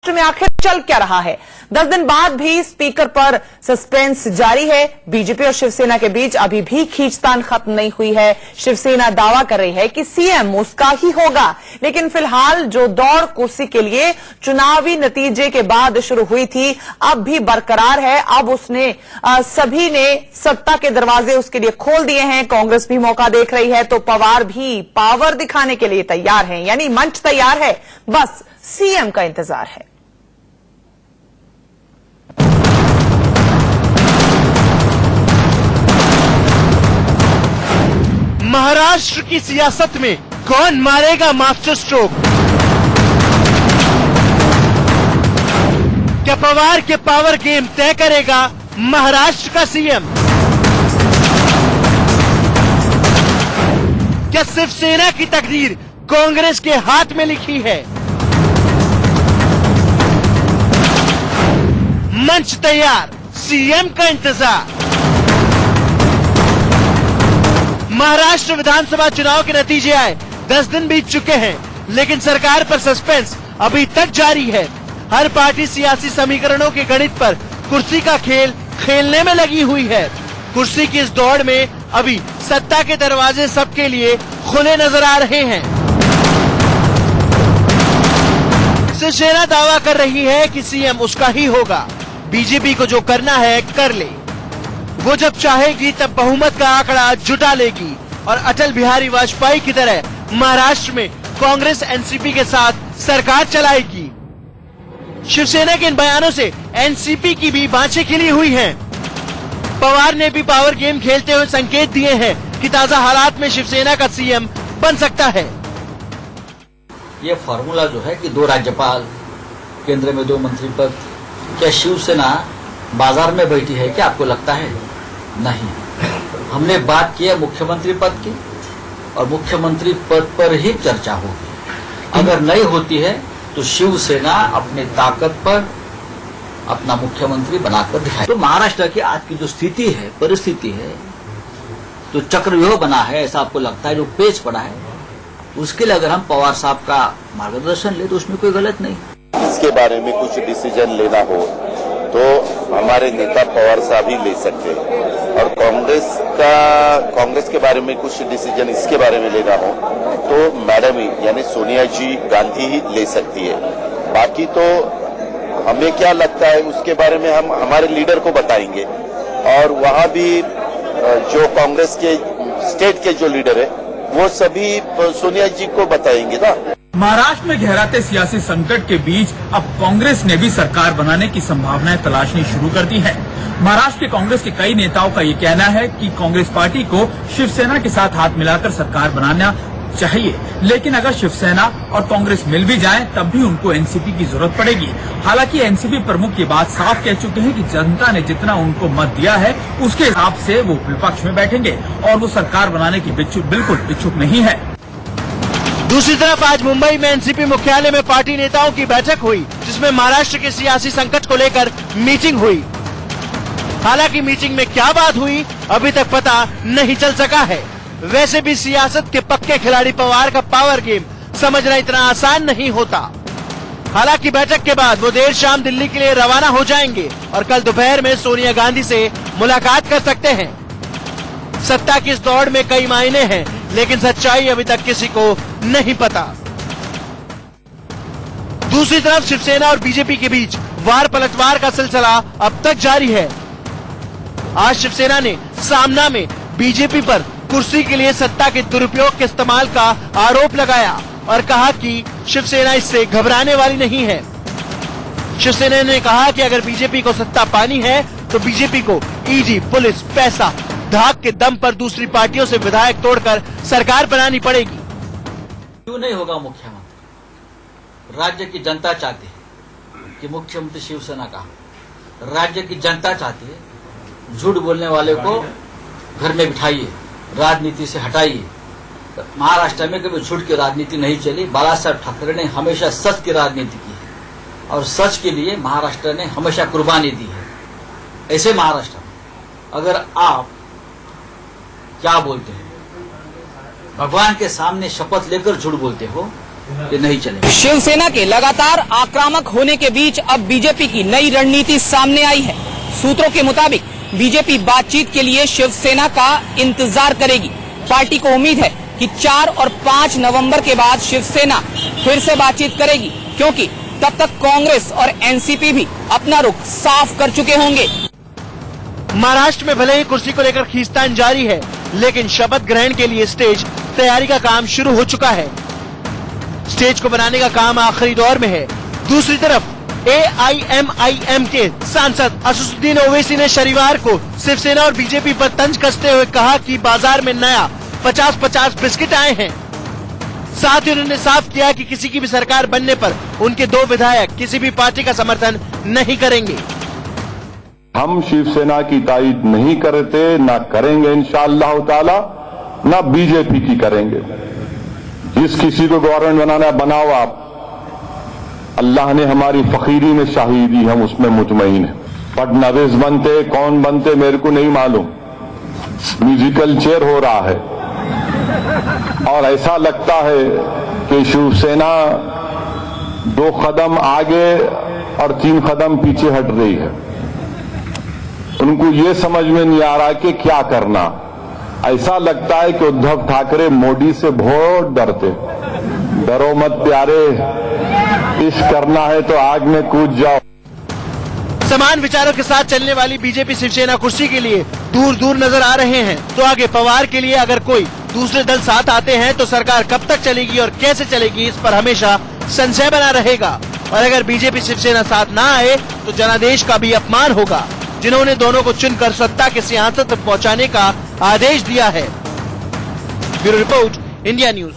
में आखिर चल क्या रहा है। 10 दिन बाद भी स्पीकर पर सस्पेंस जारी है। बीजेपी और शिवसेना के बीच अभी भी खींचतान खत्म नहीं हुई है। शिवसेना दावा कर रही है कि सीएम उसका ही होगा, लेकिन फिलहाल जो दौड़ कुर्सी के लिए चुनावी नतीजे के बाद शुरू हुई थी अब भी बरकरार है। अब उसने सभी ने सत्ता के दरवाजे उसके लिए खोल दिए हैं। कांग्रेस भी मौका देख रही है तो पवार भी पावर दिखाने के लिए तैयार हैं, यानी मंच तैयार है, बस सीएम का इंतजार है। महाराष्ट्र की सियासत में कौन मारेगा मास्टर स्ट्रोक? क्या पवार के पावर गेम तय करेगा महाराष्ट्र का सीएम? क्या शिवसेना की तकदीर कांग्रेस के हाथ में लिखी है? मंच तैयार, सीएम का इंतजार। महाराष्ट्र विधानसभा चुनाव के नतीजे आए, 10 दिन बीत चुके हैं, लेकिन सरकार पर सस्पेंस अभी तक जारी है। हर पार्टी सियासी समीकरणों के गणित पर कुर्सी का खेल खेलने में लगी हुई है। कुर्सी की इस दौड़ में अभी सत्ता के दरवाजे सबके लिए खुले नजर आ रहे हैं। शिवसेना दावा कर रही है कि सीएम उसका ही होगा। बीजेपी को जो करना है कर ले, वो जब चाहेगी तब बहुमत का आंकड़ा जुटा लेगी और अटल बिहारी वाजपेयी की तरह महाराष्ट्र में कांग्रेस एनसीपी के साथ सरकार चलाएगी। शिवसेना के इन बयानों से एनसीपी की भी बाँछें खिली हुई हैं। पवार ने भी पावर गेम खेलते हुए संकेत दिए हैं कि ताजा हालात में शिवसेना का सीएम बन सकता है। ये फॉर्मूला जो है कि 2 राज्यपाल, केंद्र में 2 मंत्री पद, क्या शिवसेना बाजार में बैठी है क्या आपको लगता है? नहीं, हमने बात की है मुख्यमंत्री पद की और मुख्यमंत्री पद पर ही चर्चा होगी। अगर नहीं होती है तो शिवसेना अपनी ताकत पर अपना मुख्यमंत्री बनाकर दिखाए। तो महाराष्ट्र की आज की जो स्थिति है, परिस्थिति है, तो चक्रव्यूह बना है, ऐसा आपको लगता है, जो पेच पड़ा है, उसके लिए अगर हम पवार साहब का मार्गदर्शन ले तो उसमें कोई गलत नहीं। इसके बारे में कुछ डिसीजन लेना हो तो हमारे नेता पवार साहब ही ले सकते हैं, और कांग्रेस के बारे में कुछ डिसीजन इसके बारे में लेना हो तो मैडम ही यानी सोनिया जी गांधी ही ले सकती है। बाकी तो हमें क्या लगता है उसके बारे में हम हमारे लीडर को बताएंगे, और वहां भी जो कांग्रेस के स्टेट के जो लीडर है वो सभी सोनिया जी को बताएंगे ना। महाराष्ट्र में गहराते सियासी संकट के बीच अब कांग्रेस ने भी सरकार बनाने की संभावनाएं तलाशनी शुरू कर दी है। महाराष्ट्र के कांग्रेस के कई नेताओं का ये कहना है कि कांग्रेस पार्टी को शिवसेना के साथ हाथ मिलाकर सरकार बनाना चाहिए, लेकिन अगर शिवसेना और कांग्रेस मिल भी जाएं तब भी उनको एनसीपी की जरूरत पड़ेगी। हालांकि एनसीपी प्रमुख ये बात साफ कह चुके हैं कि जनता ने जितना उनको मत दिया है उसके हिसाब से वो विपक्ष में बैठेंगे और वो सरकार बनाने की बिल्कुल इच्छुक नहीं है। दूसरी तरफ आज मुंबई में एनसीपी मुख्यालय में पार्टी नेताओं की बैठक हुई, जिसमें महाराष्ट्र के सियासी संकट को लेकर मीटिंग हुई। हालांकि मीटिंग में क्या बात हुई अभी तक पता नहीं चल सका है। वैसे भी सियासत के पक्के खिलाड़ी पवार का पावर गेम समझना इतना आसान नहीं होता। हालांकि बैठक के बाद वो देर शाम दिल्ली के लिए रवाना हो जाएंगे और कल दोपहर में सोनिया गांधी से मुलाकात कर सकते हैं। सत्ता की इस दौड़ में कई मायने हैं, लेकिन सच्चाई अभी तक किसी को नहीं पता। दूसरी तरफ शिवसेना और बीजेपी के बीच वार पलटवार का सिलसिला अब तक जारी है। आज शिवसेना ने सामना में बीजेपी पर कुर्सी के लिए सत्ता के दुरुपयोग के इस्तेमाल का आरोप लगाया और कहा कि शिवसेना इससे घबराने वाली नहीं है। शिवसेना ने कहा कि अगर बीजेपी को सत्ता पानी है तो बीजेपी को ईडी, पुलिस, पैसा, धाक के दम पर दूसरी पार्टियों से विधायक तोड़कर सरकार बनानी पड़ेगी। क्यों नहीं होगा मुख्यमंत्री? राज्य की जनता चाहती है कि मुख्यमंत्री शिवसेना का हो। राज्य की जनता चाहती है झूठ बोलने वाले को घर में बिठाइए, राजनीति से हटाइए। महाराष्ट्र में कभी झूठ की राजनीति नहीं चली। बाला साहब ठाकरे ने हमेशा सच की राजनीति की है और सच के लिए महाराष्ट्र ने हमेशा कुर्बानी दी है। ऐसे महाराष्ट्र में अगर आप क्या बोलते हैं, भगवान के सामने शपथ लेकर झूठ बोलते हो ये नहीं चलेगा। शिवसेना के लगातार आक्रामक होने के बीच अब बीजेपी की नई रणनीति सामने आई है। सूत्रों के मुताबिक बीजेपी बातचीत के लिए शिवसेना का इंतजार करेगी। पार्टी को उम्मीद है कि 4 और 5 नवंबर के बाद शिवसेना फिर से बातचीत करेगी, क्योंकि तब तक कांग्रेस और एनसीपी भी अपना रुख साफ कर चुके होंगे। महाराष्ट्र में भले ही कुर्सी को लेकर खींचतान जारी है, लेकिन शपथ ग्रहण के लिए स्टेज तैयारी का काम शुरू हो चुका है। स्टेज को बनाने का काम आखिरी दौर में है। दूसरी तरफ AIMIM के सांसद असदुद्दीन ओवैसी ने शनिवार को शिवसेना और बीजेपी पर तंज कसते हुए कहा कि बाजार में नया 50-50 बिस्किट आए हैं। साथ ही उन्होंने साफ किया कि किसी की भी सरकार बनने पर उनके 2 विधायक किसी भी पार्टी का समर्थन नहीं करेंगे। हम शिवसेना की तायद नहीं करते, ना करेंगे इंशाअल्लाह ताला, ना बीजेपी की करेंगे। जिस किसी को गवर्नमेंट बनाना है बनाओ आप, अल्लाह ने हमारी फकीरी में शाही दी, हम उसमें मुतमईन हैं। फडनवीस बनते कौन बनते मेरे को नहीं मालूम, म्यूजिकल चेयर हो रहा है और ऐसा लगता है कि शिवसेना 2 कदम आगे और 3 कदम पीछे हट रही है। उनको ये समझ में नहीं आ रहा कि क्या करना। ऐसा लगता है कि उद्धव ठाकरे मोदी से बहुत डरते। डरो मत प्यारे, इश्क करना है तो आग में कूद जाओ। समान विचारों के साथ चलने वाली बीजेपी शिवसेना कुर्सी के लिए दूर दूर नजर आ रहे हैं। तो आगे पवार के लिए अगर कोई दूसरे दल साथ आते हैं तो सरकार कब तक चलेगी और कैसे चलेगी, इस पर हमेशा संशय बना रहेगा। और अगर बीजेपी शिवसेना साथ ना आए तो जनादेश का भी अपमान होगा, जिन्होंने दोनों को चुनकर सत्ता के सिंहासन तक पहुंचाने का आदेश दिया है। Bureau report, India news.